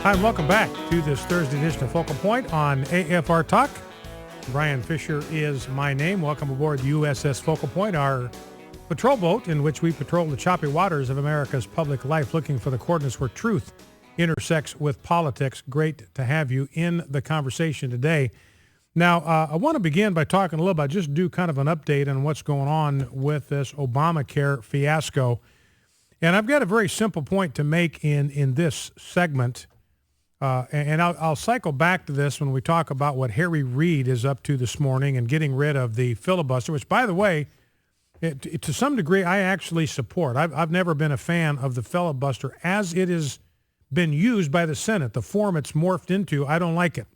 Hi, and welcome back to this Thursday edition of Focal Point on AFR Talk. Brian Fisher is my name. Welcome aboard the USS Focal Point, our patrol boat in which we patrol the choppy waters of America's public life, looking for the coordinates where truth intersects with politics. Great to have you in the conversation today. Now, I want to begin by talking a little about, just do kind of an update on what's going on with this Obamacare fiasco. And I've got a very simple point to make in this segment. And I'll cycle back to this when we talk about what Reid is up to this morning and getting rid of the filibuster, which, by the way, to some degree, I actually support. I've never been a fan of the filibuster as it has been used by the Senate. The form it's morphed into, I don't like it,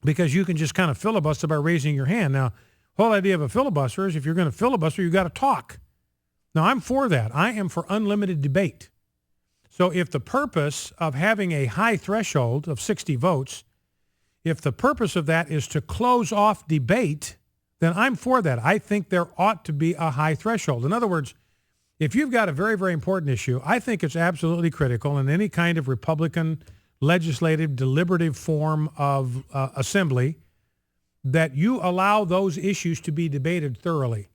because you can just kind of filibuster by raising your hand. Now, the whole idea of a filibuster is if you're going to filibuster, you got to talk. Now, I'm for that. I am for unlimited debate. So if the purpose of having a high threshold of 60 votes, if the purpose of that is to close off debate, then I'm for that. I think there ought to be a high threshold. In other words, if you've got a very, very important issue, I think it's absolutely critical in any kind of Republican legislative deliberative form of assembly that you allow those issues to be debated thoroughly,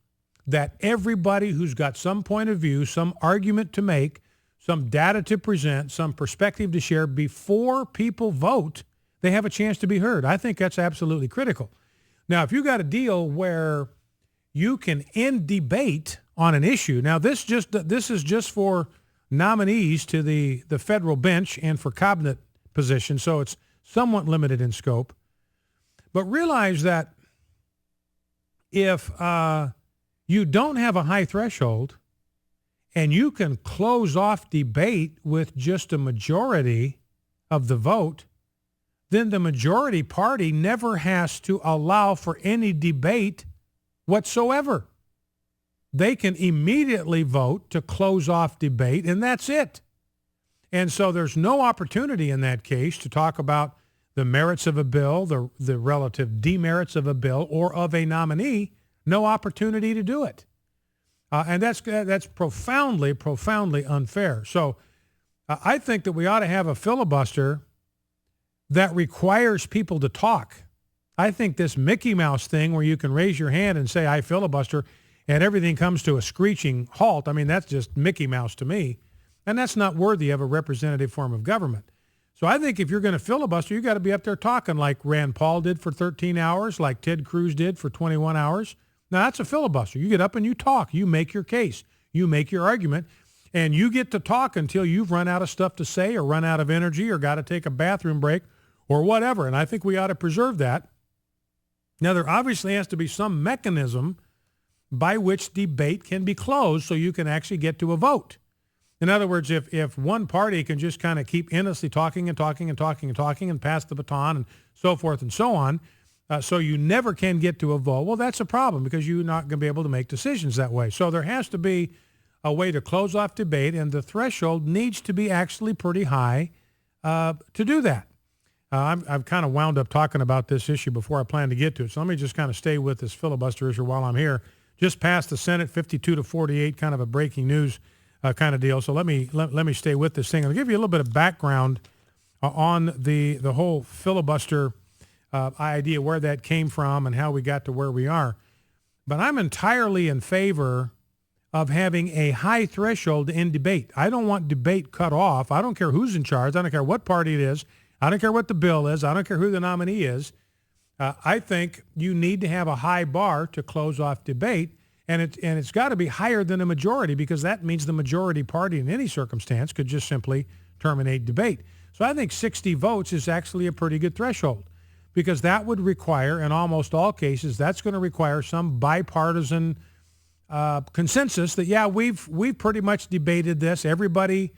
that everybody who's got some point of view, some argument to make, some data to present, some perspective to share before people vote, they have a chance to be heard. I think that's absolutely critical. Now, if you got a deal where you can end debate on an issue, now this is just for nominees to the federal bench and for cabinet positions, so it's somewhat limited in scope. But realize that if you don't have a high threshold, and you can close off debate with just a majority of the vote, then the majority party never has to allow for any debate whatsoever. They can immediately vote to close off debate, and that's it. And so there's no opportunity in that case to talk about the merits of a bill, the relative demerits of a bill, or of a nominee. No opportunity to do it. And that's profoundly, profoundly unfair. So I think that we ought to have a filibuster that requires people to talk. I think this Mickey Mouse thing where you can raise your hand and say, I filibuster, and everything comes to a screeching halt, I mean, that's just Mickey Mouse to me. And that's not worthy of a representative form of government. So I think if you're going to filibuster, you got to be up there talking like Rand Paul did for 13 hours, like Ted Cruz did for 21 hours. Now, that's a filibuster. You get up and you talk. You make your case. You make your argument. And you get to talk until you've run out of stuff to say or run out of energy or got to take a bathroom break or whatever. And I think we ought to preserve that. Now, there obviously has to be some mechanism by which debate can be closed so you can actually get to a vote. In other words, if one party can just kind of keep endlessly talking and talking and talking and talking and pass the baton and so forth and so on, so you never can get to a vote, well, that's a problem because you're not going to be able to make decisions that way. So there has to be a way to close off debate, and the threshold needs to be actually pretty high to do that. I've kind of wound up talking about this issue before I planned to get to it, so let me just kind of stay with this filibuster issue while I'm here. Just passed the Senate 52-48, kind of a breaking news kind of deal. So let me stay with this thing. I'll give you a little bit of background on the whole filibuster idea, where that came from and how we got to where we are. But I'm entirely in favor of having a high threshold in debate. I don't want debate cut off. I don't care who's in charge. I don't care what party it is. I don't care what the bill is. I don't care who the nominee is. I think you need to have a high bar to close off debate, and it's got to be higher than a majority, because that means the majority party in any circumstance could just simply terminate debate. So I think 60 votes is actually a pretty good threshold, because that would require, in almost all cases, that's going to require some bipartisan consensus that, yeah, we've pretty much debated this. Everybody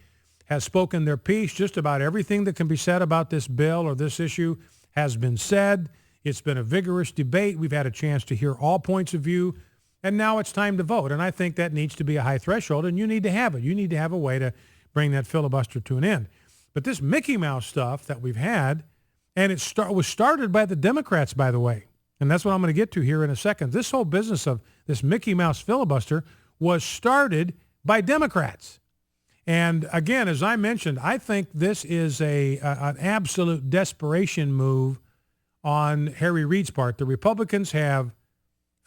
has spoken their piece. Just about everything that can be said about this bill or this issue has been said. It's been a vigorous debate. We've had a chance to hear all points of view, and now it's time to vote. And I think that needs to be a high threshold, and you need to have it. You need to have a way to bring that filibuster to an end. But this Mickey Mouse stuff that we've had, and it was started by the Democrats, by the way, and that's what I'm going to get to here in a second. This whole business of this Mickey Mouse filibuster was started by Democrats. And again, as I mentioned, I think this is an absolute desperation move on Harry Reid's part. The Republicans have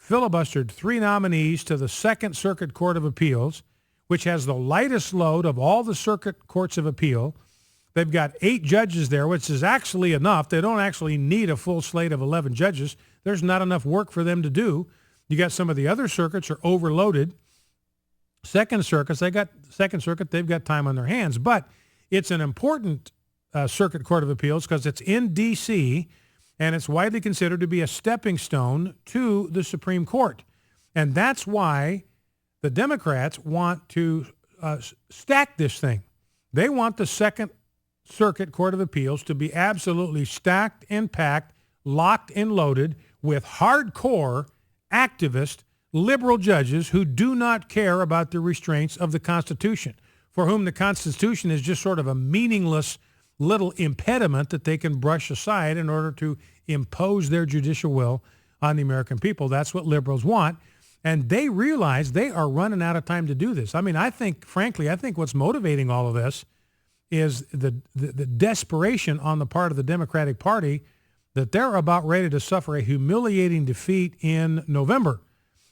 filibustered 3 nominees to the Second Circuit Court of Appeals, which has the lightest load of all the circuit courts of appeal. They've got 8 judges there, which is actually enough. They don't actually need a full slate of 11 judges. There's not enough work for them to do. You got some of the other circuits are overloaded. Second Circuit, they've got time on their hands. But it's an important Circuit Court of Appeals because it's in D.C., and it's widely considered to be a stepping stone to the Supreme Court. And that's why the Democrats want to stack this thing. They want the Second Circuit Court of Appeals to be absolutely stacked and packed, locked and loaded with hardcore activist liberal judges who do not care about the restraints of the Constitution, for whom the Constitution is just sort of a meaningless little impediment that they can brush aside in order to impose their judicial will on the American people. That's what liberals want. And they realize they are running out of time to do this. I mean, I think what's motivating all of this is the desperation on the part of the Democratic Party that they're about ready to suffer a humiliating defeat in November.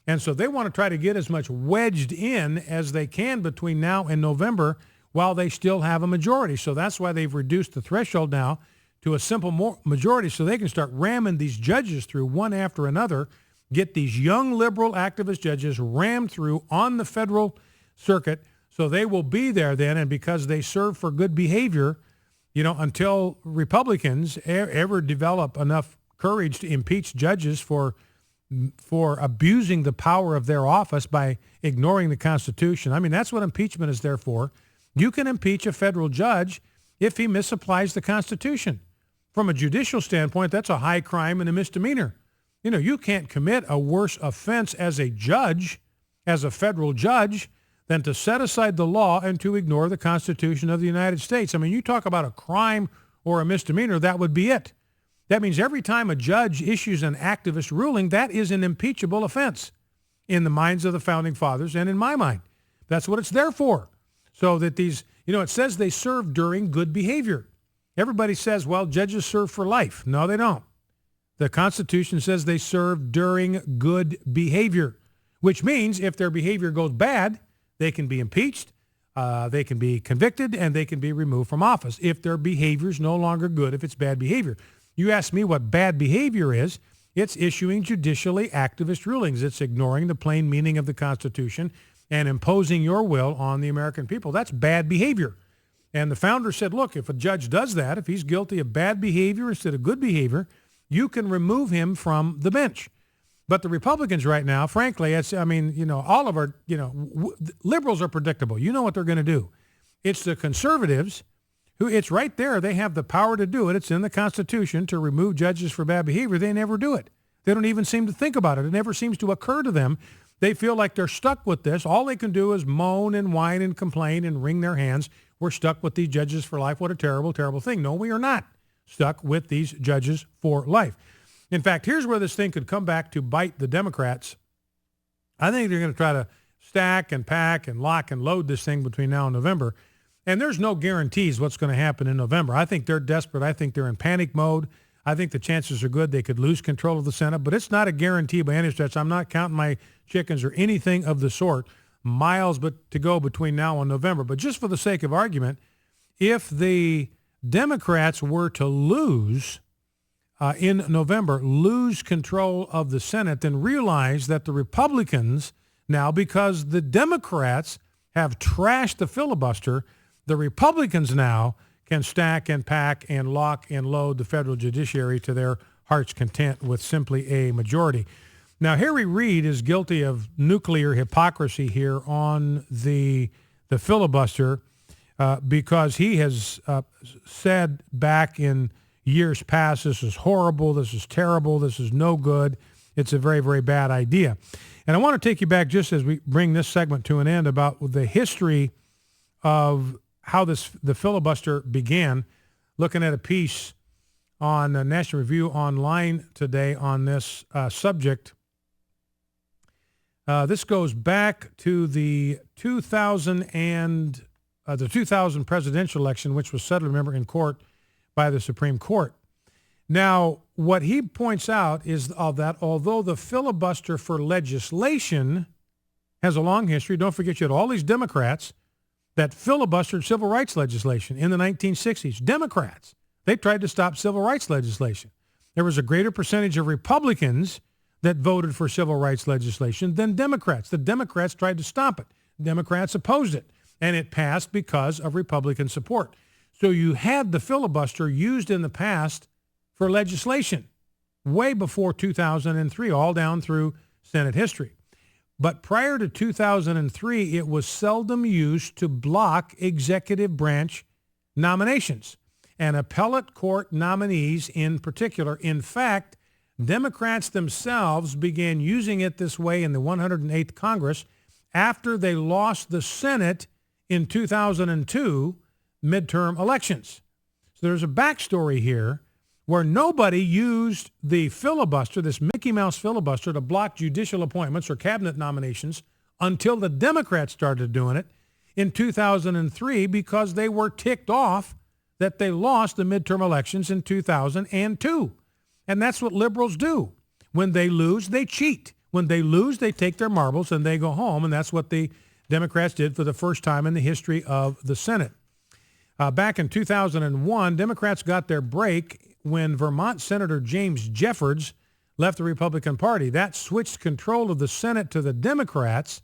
And so they want to try to get as much wedged in as they can between now and November while they still have a majority. So that's why they've reduced the threshold now to a simple majority so they can start ramming these judges through one after another, get these young liberal activist judges rammed through on the federal circuit so they will be there then. And because they serve for good behavior, until Republicans ever develop enough courage to impeach judges for abusing the power of their office by ignoring the Constitution. I mean, that's what impeachment is there for. You can impeach a federal judge if he misapplies the Constitution. From a judicial standpoint, that's a high crime and a misdemeanor. You can't commit a worse offense as a judge, as a federal judge, than to set aside the law and to ignore the Constitution of the United States. I mean, you talk about a crime or a misdemeanor, that would be it. That means every time a judge issues an activist ruling, that is an impeachable offense in the minds of the Founding Fathers and in my mind. That's what it's there for. So that these, it says they serve during good behavior. Everybody says, well, judges serve for life. No, they don't. The Constitution says they serve during good behavior, which means if their behavior goes bad, they can be impeached, they can be convicted, and they can be removed from office if their behavior is no longer good, if it's bad behavior. You ask me what bad behavior is, it's issuing judicially activist rulings. It's ignoring the plain meaning of the Constitution and imposing your will on the American people. That's bad behavior. And the founder said, look, if a judge does that, if he's guilty of bad behavior instead of good behavior, you can remove him from the bench. But the Republicans right now, frankly, all of our, liberals are predictable. You know what they're going to do. It's the conservatives who, it's right there. They have the power to do it. It's in the Constitution to remove judges for bad behavior. They never do it. They don't even seem to think about it. It never seems to occur to them. They feel like they're stuck with this. All they can do is moan and whine and complain and wring their hands. We're stuck with these judges for life. What a terrible, terrible thing. No, we are not stuck with these judges for life. In fact, here's where this thing could come back to bite the Democrats. I think they're going to try to stack and pack and lock and load this thing between now and November. And there's no guarantees what's going to happen in November. I think they're desperate. I think they're in panic mode. I think the chances are good they could lose control of the Senate, but it's not a guarantee by any stretch. I'm not counting my chickens or anything of the sort. Miles to go between now and November. But just for the sake of argument, if the Democrats were to lose in November, lose control of the Senate, then realize that the Republicans now, because the Democrats have trashed the filibuster, the Republicans now can stack and pack and lock and load the federal judiciary to their heart's content with simply a majority. Now, Harry Reid is guilty of nuclear hypocrisy here on the filibuster because he has said back in years past, this is horrible, this is terrible, this is no good, it's a very, very bad idea. And I want to take you back just as we bring this segment to an end about the history of how the filibuster began, looking at a piece on National Review Online today on this subject. This goes back to the 2000 and the 2000 presidential election, which was settled, remember, in court by the Supreme Court. Now, what he points out is that although the filibuster for legislation has a long history, don't forget you had all these Democrats that filibustered civil rights legislation in the 1960s. Democrats, they tried to stop civil rights legislation. There was a greater percentage of Republicans that voted for civil rights legislation than Democrats. The Democrats tried to stop it. Democrats opposed it, and it passed because of Republican support. So you had the filibuster used in the past for legislation way before 2003, all down through Senate history. But prior to 2003, it was seldom used to block executive branch nominations and appellate court nominees in particular. In fact, Democrats themselves began using it this way in the 108th Congress after they lost the Senate in 2002 midterm elections. So there's a backstory here where nobody used the filibuster, this Mickey Mouse filibuster, to block judicial appointments or cabinet nominations until the Democrats started doing it in 2003 because they were ticked off that they lost the midterm elections in 2002. And that's what liberals do. When they lose, they cheat. When they lose, they take their marbles and they go home. And that's what the Democrats did for the first time in the history of the Senate. Back in 2001, Democrats got their break when Vermont Senator James Jeffords left the Republican Party. That switched control of the Senate to the Democrats,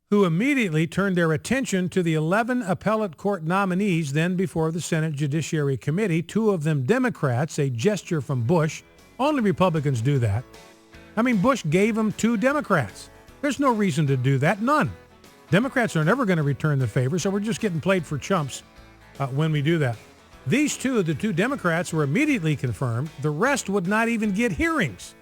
who immediately turned their attention to the 11 appellate court nominees then before the Senate Judiciary Committee, 2 of them Democrats, a gesture from Bush. Only Republicans do that. I mean, Bush gave them 2 Democrats. There's no reason to do that, none. Democrats are never going to return the favor, so we're just getting played for chumps when we do that. These 2, the 2 Democrats, were immediately confirmed. The rest would not even get hearings.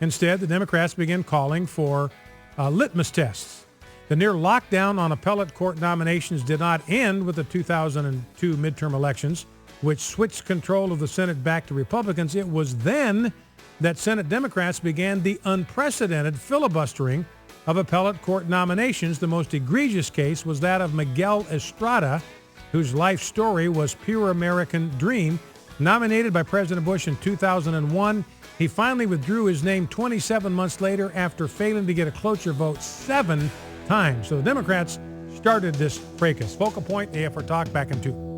Instead, the Democrats began calling for litmus tests. The near lockdown on appellate court nominations did not end with the 2002 midterm elections, which switched control of the Senate back to Republicans. It was then that Senate Democrats began the unprecedented filibustering of appellate court nominations. The most egregious case was that of Miguel Estrada, whose life story was pure American dream. Nominated by President Bush in 2001, he finally withdrew his name 27 months later after failing to get a cloture vote 7 times. So the Democrats started this fracas. Focal Point, AFR Talk, back in 2.